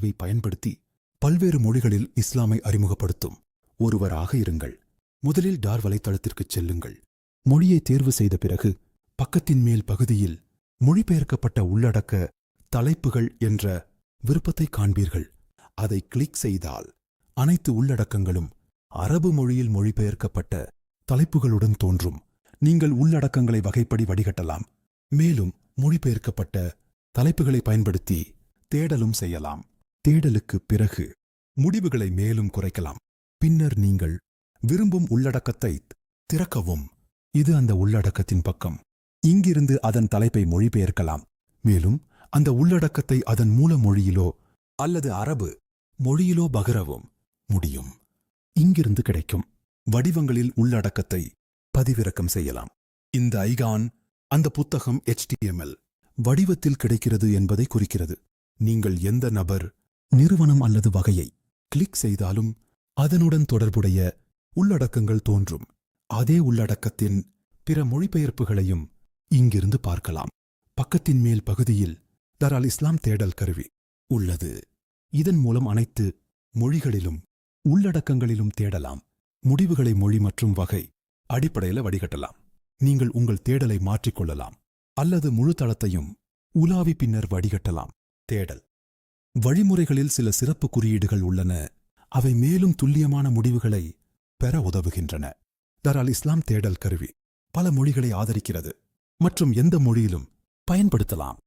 வை பயன்படுத்தி பல்வேறு மொழிகளில் இஸ்லாமை அறிமுகப்படுத்தும் ஒருவராக இருங்கள். முதலில் டார் வலைத்தளத்திற்குச் செல்லுங்கள். மொழியை தேர்வு செய்த பிறகு பக்கத்தின் மேல் பகுதியில் மொழிபெயர்க்கப்பட்ட உள்ளடக்க தலைப்புகள் என்ற விருப்பத்தை காண்பீர்கள். அதை கிளிக் செய்தால் அனைத்து உள்ளடக்கங்களும் அரபு மொழியில் மொழிபெயர்க்கப்பட்ட தலைப்புகளுடன் தோன்றும். நீங்கள் உள்ளடக்கங்களை வகைப்படி வடிகட்டலாம். மேலும் மொழிபெயர்க்கப்பட்ட தலைப்புகளை பயன்படுத்தி தேடலும் செய்யலாம். தேடலுக்குப் பிறகு முடிவுகளை மேலும் குறைக்கலாம். பின்னர் நீங்கள் விரும்பும் உள்ளடக்கத்தை திறக்கவும். இது அந்த உள்ளடக்கத்தின் பக்கம். இங்கிருந்து அதன் தலைப்பை மொழிபெயர்க்கலாம். மேலும் அந்த உள்ளடக்கத்தை அதன் மூல மொழியிலோ அல்லது அரபு மொழியிலோ பகிரவும் முடியும். இங்கிருந்து கிடைக்கும் வடிவங்களில் உள்ளடக்கத்தை பதிவிறக்கம் செய்யலாம். இந்த ஐகான் அந்த புத்தகம் HTML வடிவத்தில் கிடைக்கிறது என்பதை குறிக்கிறது. நீங்கள் எந்த நபர், நிறுவனம் அல்லது வகையை கிளிக் செய்தாலும் அதனுடன் தொடர்புடைய உள்ளடக்கங்கள் தோன்றும். அதே உள்ளடக்கத்தின் பிற மொழிபெயர்ப்புகளையும் இங்கிருந்து பார்க்கலாம். பக்கத்தின் மேல் பகுதியில் தார் அல் இஸ்லாம் தேடல் கருவி உள்ளது. இதன் மூலம் அனைத்து மொழிகளிலும் உள்ளடக்கங்களிலும் தேடலாம். முடிவுகளை மொழி மற்றும் வகை அடிப்படையில் வடிகட்டலாம். நீங்கள் உங்கள் தேடலை மாற்றிக்கொள்ளலாம் அல்லது முழு தளத்தையும் உலாவி பின்னர் வடிகட்டலாம். தேடல் வழிமுறைகளில் சில சிறப்பு குறியீடுகள் உள்ளன. அவை மேலும் துல்லியமான முடிவுகளை பெற உதவுகின்றன. தார் அல் இஸ்லாம் தேடல் கருவி பல மொழிகளை ஆதரிக்கிறது மற்றும் எந்த மொழியிலும் பயன்படுத்தலாம்.